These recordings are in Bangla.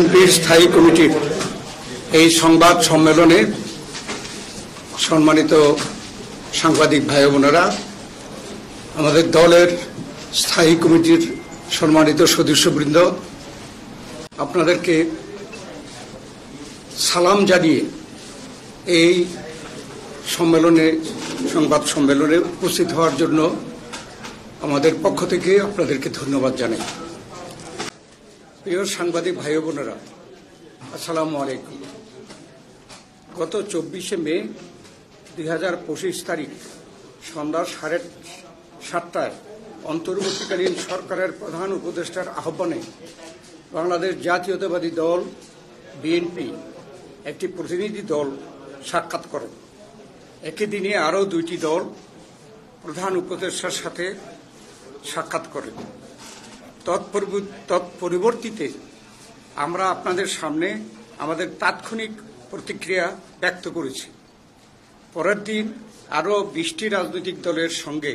বিএনপির স্থায়ী কমিটির এই সংবাদ সম্মেলনে সম্মানিত সাংবাদিক ভাই বোনেরা, আমাদের দলের স্থায়ী কমিটির সম্মানিত সদস্যবৃন্দ, আপনাদেরকে সালাম জানিয়ে এই সংবাদ সম্মেলনে উপস্থিত হওয়ার জন্য আমাদের পক্ষ থেকে আপনাদেরকে ধন্যবাদ জানাই। প্রিয় সাংবাদিক ভাই বোনেরা, আসসালামু আলাইকুম। গত 24শে মে 2025 তারিখ সন্ধ্যা 7:30টায় অন্তর্বর্তীকালীন সরকারের প্রধান উপদেষ্টার আহ্বানে বাংলাদেশ জাতীয়তাবাদী দল বিএনপি একটি প্রতিনিধি দল সাক্ষাৎ করেন। একই দিনে আরও 2টি দল প্রধান উপদেষ্টার সাথে সাক্ষাৎ করেন। তৎপরিবর্তিতে আমরা আপনাদের সামনে আমাদের তাৎক্ষণিক প্রতিক্রিয়া ব্যক্ত করেছি। পরের দিন আরও 20টি রাজনৈতিক দলের সঙ্গে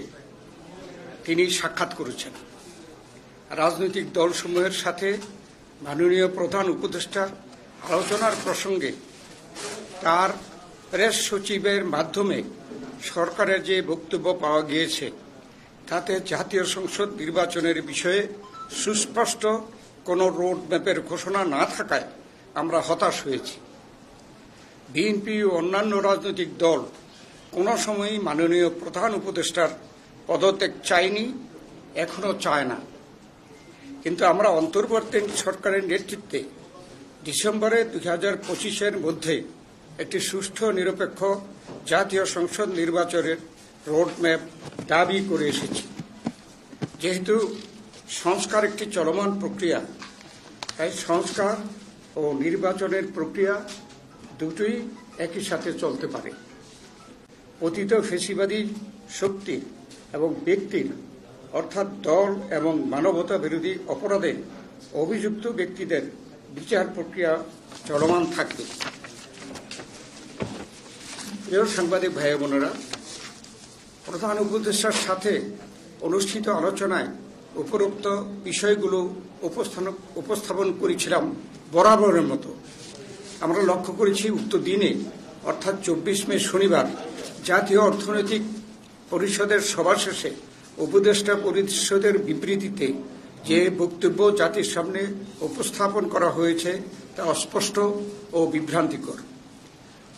তিনি সাক্ষাৎ করেছেন। রাজনৈতিক দলসমূহের সাথে মাননীয় প্রধান উপদেষ্টার আলোচনার প্রসঙ্গে তার প্রেস সচিবের মাধ্যমে সরকারের যে বক্তব্য পাওয়া গিয়েছে তাতে জাতীয় সংসদ নির্বাচনের বিষয়ে সুস্পষ্ট কোনো রোড ম্যাপের ঘোষণা না থাকায় আমরা হতাশ হয়েছি। বিএনপি ও অন্যান্য রাজনৈতিক দল কোনো সময়ই মাননীয় প্রধান উপদেষ্টার পদত্যাগ চায়নি, এখনো চায় না। কিন্তু আমরা অন্তর্বর্তী সরকারের নেতৃত্বে ডিসেম্বরে 2025-এর মধ্যে একটি সুষ্ঠু নিরপেক্ষ জাতীয় সংসদ নির্বাচনের রোডম্যাপ দাবি করে এসেছি। যেহেতু সংস্কার একটি চলমান প্রক্রিয়া, তাই সংস্কার ও নির্বাচনের প্রক্রিয়া দুটোই একই সাথে চলতে পারে। পতিত ফ্যাসিবাদী শক্তির এবং ব্যক্তির অর্থাৎ দল এবং মানবতা বিরোধী অপরাধে অভিযুক্ত ব্যক্তিদের বিচার প্রক্রিয়া চলমান থাকবে। প্রিয় সাংবাদিক ভাই বোনেরা, প্রধান উপদেষ্টার সাথে অনুষ্ঠিত আলোচনায় উপরোক্ত বিষয়গুলো উপস্থাপন করেছিলাম বরাবরের মতো। আমরা লক্ষ্য করেছি উক্ত দিনে অর্থাৎ 24 মে শনিবার জাতীয় অর্থনৈতিক পরিষদের সভা শেষে উপদেষ্টা পরিষদের বিবৃতিতে যে বক্তব্য জাতির সামনে উপস্থাপন করা হয়েছে তা অস্পষ্ট ও বিভ্রান্তিকর।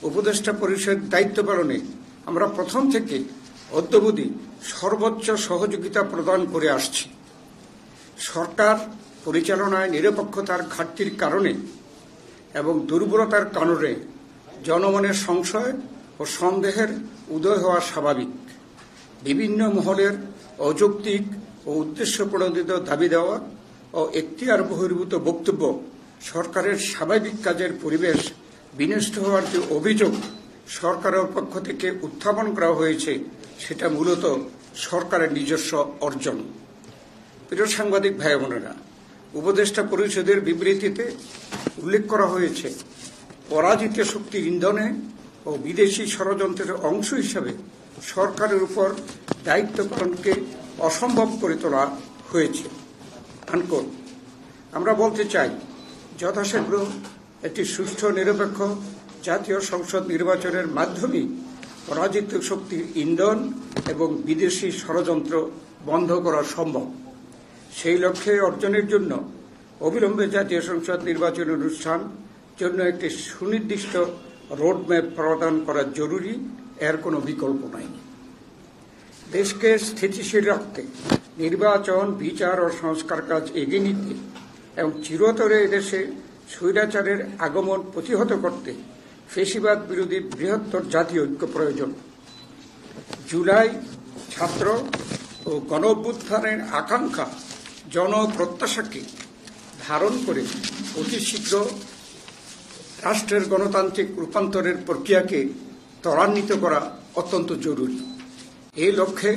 উপদেষ্টা পরিষদ দায়িত্ব পালনে আমরা প্রথম থেকে অদ্যাবধি সর্বোচ্চ সহযোগিতা প্রদান করে আসছি। সরকার পরিচালনায় নিরপেক্ষতার ঘাটতির কারণে এবং দুর্বলতার কারণে জনমনের সংশয় ও সন্দেহের উদয় হওয়া স্বাভাবিক। বিভিন্ন মহলের অযৌক্তিক ও উদ্দেশ্যপ্রণোদিত দাবি দেওয়া ও এখতিয়ার বহির্ভূত বক্তব্য সরকারের স্বাভাবিক কাজের পরিবেশ বিনষ্ট হওয়ার যে অভিযোগ সরকারের পক্ষ থেকে উত্থাপন করা হয়েছে সেটা মূলত সরকারের নিজস্ব অর্জন। প্রিয় সাংবাদিক ভাই বোনেরা, উপদেষ্টা পরিষদের বিবৃতিতে উল্লেখ করা হয়েছে পরাজিত শক্তির ইন্ধনে ও বিদেশি ষড়যন্ত্রের অংশ হিসাবে সরকারের উপর দায়িত্ব পালনকে অসম্ভব করে তোলা হয়েছে। আমরা বলতে চাই, যথাশীঘ্র একটি সুষ্ঠু নিরপেক্ষ জাতীয় সংসদ নির্বাচনের মাধ্যমে পরাজিত শক্তির ইন্ধন এবং বিদেশি ষড়যন্ত্র বন্ধ করা সম্ভব। সেই লক্ষ্যে অর্জনের জন্য অবিলম্বে জাতীয় সংসদ নির্বাচন অনুষ্ঠান জন্য একটি সুনির্দিষ্ট রোডম্যাপ প্রদান করা জরুরি, এর কোনো বিকল্প নাই। দেশকে স্থিতিশীল রাখতে নির্বাচন, বিচার ও সংস্কার কাজ এগিয়ে নিতে এবং চিরতরে এদেশে স্বৈরাচারের আগমন প্রতিহত করতে ফ্যাসিবাদ বিরোধী বৃহত্তর জাতীয় ঐক্য প্রয়োজন। জুলাই ছাত্র ও গণ অভ্যুত্থানের আকাঙ্ক্ষা জনপ্রত্যাশাকে ধারণ করে অতি শীঘ্র রাষ্ট্রের গণতান্ত্রিক রূপান্তরের প্রক্রিয়াকে ত্বরান্বিত করা অত্যন্ত জরুরি। এই লক্ষ্যে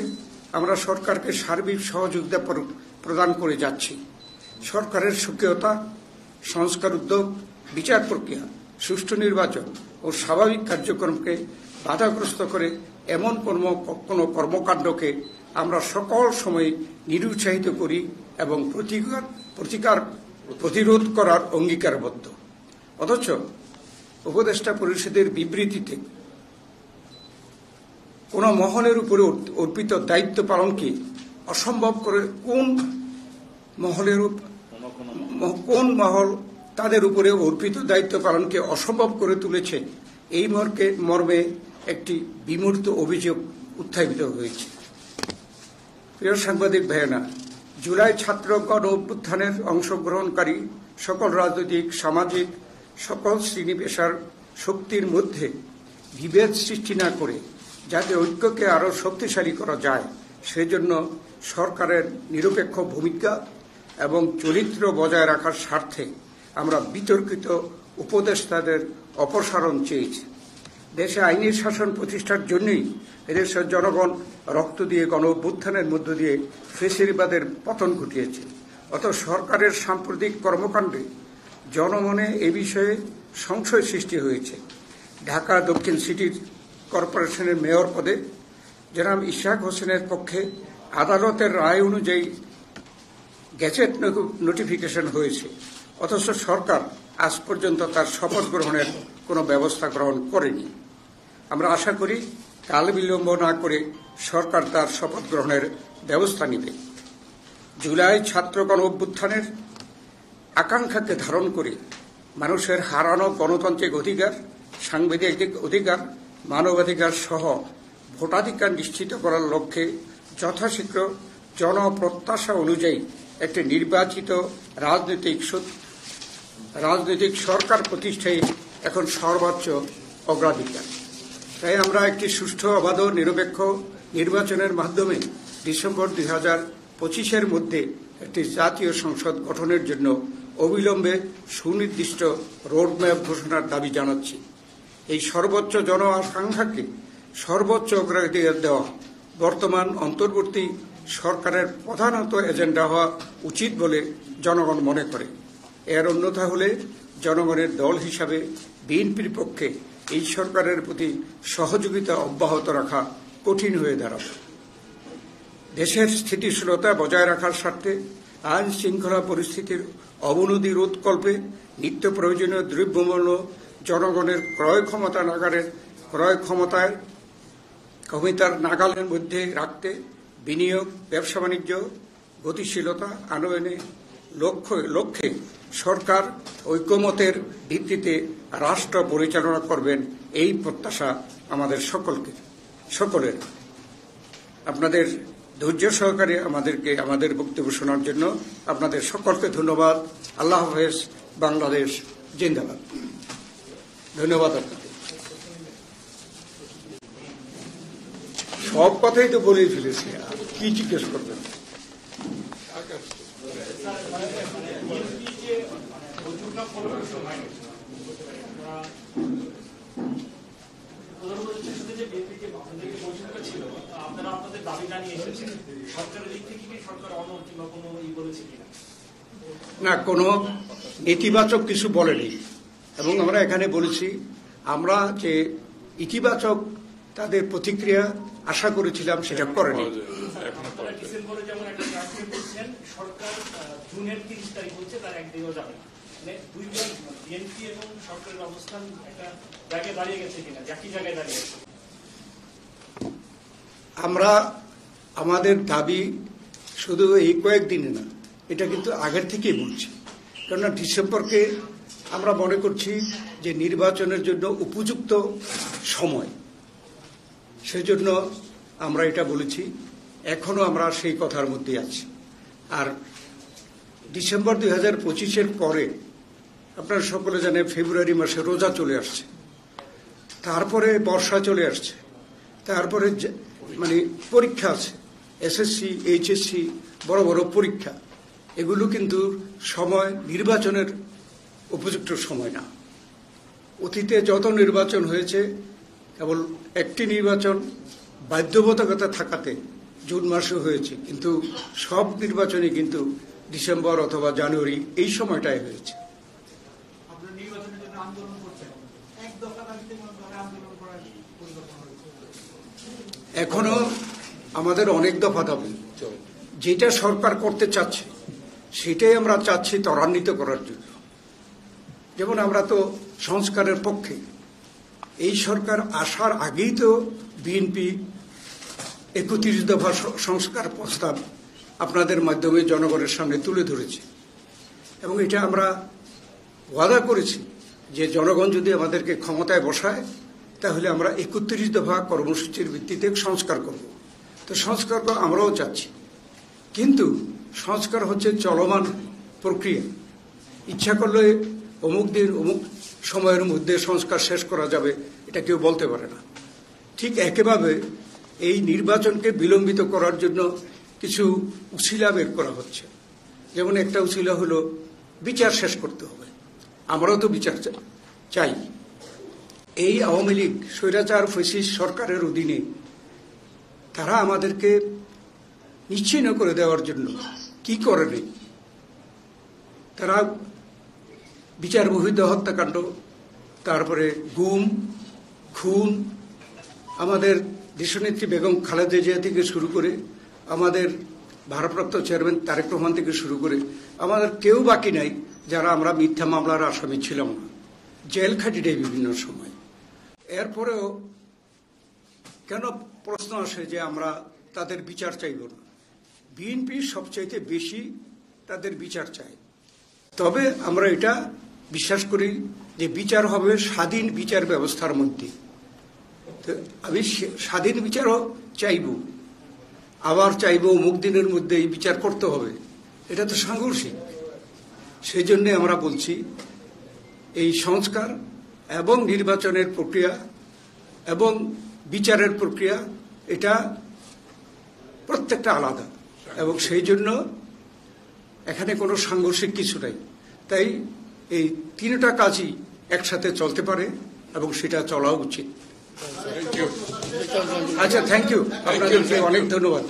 আমরা সরকারকে সার্বিক সহযোগিতা প্রদান করে যাচ্ছি। সরকারের সক্রিয়তা, সংস্কার উদ্যোগ, বিচার প্রক্রিয়া, সুষ্ঠু নির্বাচন ও স্বাভাবিক কার্যক্রমকে বাধাগ্রস্ত করে এমন কোনো কর্মকাণ্ডকে আমরা সকল সময় নিরুৎসাহিত করি এবং প্রতিকার প্রতিরোধ করার অঙ্গীকারবদ্ধ। অথচ উপদেষ্টা পরিষদের বিবৃতিতে কোন মহলের উপরে অর্পিত দায়িত্ব পালনকে অসম্ভব করে কোন মহল তাদের উপরে অর্পিত দায়িত্ব পালনকে অসম্ভব করে তুলেছে, এই মর্মে একটি বিমূর্ত অভিযোগ উত্থাপিত হয়েছে। প্রিয় সাংবাদিক ভাইয়েরা, জুলাই ছাত্র গণ অভ্যুত্থানের অংশগ্রহণকারী সকল রাজনৈতিক, সামাজিক সকল শ্রেণী পেশার শক্তির মধ্যে বিভেদ সৃষ্টি না করে যাতে ঐক্যকে আরও শক্তিশালী করা যায়, সেজন্য সরকারের নিরপেক্ষ ভূমিকা এবং চরিত্র বজায় রাখার স্বার্থে আমরা বিতর্কিত উপদেষ্টাদের অপসারণ চেয়েছি। দেশে আইনের শাসন প্রতিষ্ঠার জন্যই এদেশের জনগণ রক্ত দিয়ে গণ অভ্যুত্থানের মধ্য দিয়ে ফ্যাসিবাদের পতন ঘটিয়েছে। অথচ সরকারের সাম্প্রতিক কর্মকাণ্ডে জনমনে এ বিষয়ে সংশয় সৃষ্টি হয়েছে। ঢাকা দক্ষিণ সিটি কর্পোরেশনের মেয়র পদে জনাব ইশাক হোসেনের পক্ষে আদালতের রায় অনুযায়ী গেজেট নোটিফিকেশন হয়েছে, অথচ সরকার আজ পর্যন্ত তার শপথ গ্রহণের কোনো ব্যবস্থা গ্রহণ করেনি। আমরা আশা করি কাল বিলম্ব না করে সরকার তার শপথ গ্রহণের ব্যবস্থা নেবে। জুলাই ছাত্র গণ অভ্যুত্থানের আকাঙ্ক্ষাকে ধারণ করে মানুষের হারানো গণতান্ত্রিক অধিকার, সাংবিধানিক অধিকার, মানবাধিকার সহ ভোটাধিকার নিশ্চিত করার লক্ষ্যে যথাশীঘ্র জনপ্রত্যাশা অনুযায়ী একটি নির্বাচিত রাজনৈতিক সরকার প্রতিষ্ঠায় এখন সর্বোচ্চ অগ্রাধিকার। তাই আমরা একটি সুষ্ঠু, অবাধ, নিরপেক্ষ নির্বাচনের মাধ্যমে ডিসেম্বর 2025-এর মধ্যে একটি জাতীয় সংসদ গঠনের জন্য অবিলম্বে সুনির্দিষ্ট রোডম্যাপ ঘোষণার দাবি জানাচ্ছি। এই সর্বোচ্চ জন আকাঙ্ক্ষাকে সর্বোচ্চ অগ্রাধিকার দেওয়া বর্তমান অন্তর্বর্তী সরকারের প্রধানত এজেন্ডা হওয়া উচিত বলে জনগণ মনে করে। এর অন্যথা হলে জনগণের দল হিসাবে বিএনপির পক্ষে এই সরকারের প্রতি সহযোগিতা অব্যাহত রাখা কঠিন হয়ে দাঁড়াবে। দেশের স্থিতিশীলতা বজায় রাখার স্বার্থে আইন শৃঙ্খলা পরিস্থিতির অবনতি রোধকল্পে নিত্য প্রয়োজনীয় দ্রব্যমূল্য জনগণের ক্ষমতার নাগালের মধ্যে রাখতে বিনিয়োগ, ব্যবসা বাণিজ্য গতিশীলতা আনয়নে লক্ষ্যে সরকার ঐকমত্যের ভিত্তিতে রাষ্ট্র পরিচালনা করবেন, এই প্রত্যাশা আমাদের সকলের। আপনাদের ধৈর্য সহকারে আমাদের বক্তব্য শোনার জন্য আপনাদের সকলকে ধন্যবাদ। আল্লাহ হাফেজ। বাংলাদেশ জিন্দাবাদ। ধন্যবাদ আপনাকে। সব কথাই তো বলেই ফেলেছি, কি জিজ্ঞেস করবেন? না, কোনো নেতিবাচক কিছু বলেনি, এবং আমরা এখানে বলেছি আমরা যে ইতিবাচক তাদের প্রতিক্রিয়া আশা করেছিলাম সেটা করেনি। ডিসেম্বরে যেমন একটা ট্রান্সফার করছেন, সরকার জুনের 30 তারিখ হচ্ছে, তার একদিনও যাবে না। মানে দুইজন বিএনপি এবং সরকারের অবস্থান একটা জায়গায় দাঁড়িয়ে গেছে কিনা, একই জায়গায় দাঁড়িয়ে গেছে। আমরা আমাদের দাবি শুধু এই কয়েকদিনে না, এটা কিন্তু আগের থেকেই বলছি। কেননা ডিসেম্বরকে আমরা মনে করছি যে নির্বাচনের জন্য উপযুক্ত সময়, সেজন্য আমরা এটা বলেছি। এখনো আমরা সেই কথার মধ্যে আছি। আর ডিসেম্বর 2025-এর পরে আপনারা সকলে জানেন ফেব্রুয়ারি মাসে রোজা চলে আসছে, তারপরে বর্ষা চলে আসছে, তারপরে মানে পরীক্ষা আছে, এসএসসি, এইচএসসি, বড় বড় পরীক্ষা। এগুলো কিন্তু সময় নির্বাচনের উপযুক্ত সময় না। অতীতে যত নির্বাচন হয়েছে, কেবল একটি নির্বাচন বাধ্যবাধকতা থাকাতে জুন মাসে হয়েছে, কিন্তু সব নির্বাচনই কিন্তু ডিসেম্বর অথবা জানুয়ারি এই সময়টাই হয়েছে। এখনো আমাদের অনেক দফা দাবি, যেটা সরকার করতে চাচ্ছে সেটাই আমরা চাচ্ছি ত্বরান্বিত করার জন্য। যেমন আমরা তো সংস্কারের পক্ষে, এই সরকার আসার আগেই তো বিএনপি ৩১ দফা সংস্কার প্রস্তাব আপনাদের মাধ্যমে জনগণের সামনে তুলে ধরেছে, এবং এটা আমরা ওয়াদা করেছি যে জনগণ যদি আমাদেরকে ক্ষমতায় বসায় তাহলে আমরা ৩১ দফা কর্মসূচির ভিত্তিতে সংস্কার করব। তো সংস্কার আমরাও চাচ্ছি, কিন্তু সংস্কার হচ্ছে চলমান প্রক্রিয়া। ইচ্ছা করলে অমুক দিন অমুক সময়ের মধ্যে সংস্কার শেষ করা যাবে এটা কেউ বলতে পারে না। ঠিক একইভাবে এই নির্বাচনকে বিলম্বিত করার জন্য কিছু উছিলা বের করা হচ্ছে। যেমন একটা উছিলা হলো বিচার শেষ করতে হবে, আমরাও তো বিচার চাই। এই আওয়ামী লীগ স্বৈরাচার ফ্যাসিস্ট সরকারের অধীনে তারা আমাদেরকে নিশ্চিহ্ন করে দেওয়ার জন্য কি করেনি, তারা বিচার বহির্ভ হত্যাকাণ্ড, তারপরে গুম খুন, আমাদের দেশনেত্রী বেগম খালেদা জিয়া থেকে শুরু করে আমাদের ভারপ্রাপ্ত চেয়ারম্যান তারেক রহমান থেকে শুরু করে আমাদের কেউ বাকি নাই যারা আমরা মিথ্যা মামলার আসামি ছিলাম না, জেল খাটি দেয় বিভিন্ন সময়। এরপরেও কেন প্রশ্ন আসে যে আমরা তাদের বিচার চাইব না? বিএনপি সবচাইতে বেশি তাদের বিচার চায়। তবে আমরা এটা বিশ্বাস করি যে বিচার হবে স্বাধীন বিচার ব্যবস্থার মধ্যে। আমি স্বাধীন বিচারও চাইব, আবার চাইব অমুক দিনের মধ্যে এই বিচার করতে হবে, এটা তো সাংঘর্ষিক। সেই জন্য আমরা বলছি এই সংস্কার এবং নির্বাচনের প্রক্রিয়া এবং বিচারের প্রক্রিয়া এটা প্রত্যেকটা আলাদা, এবং সেই জন্য এখানে কোনো সাংঘর্ষিক কিছু নাই। তাই এই তিনটা কাজই একসাথে চলতে পারে এবং সেটা চলা উচিত। আচ্ছা, থ্যাংক ইউ, আপনাদেরকে অনেক ধন্যবাদ।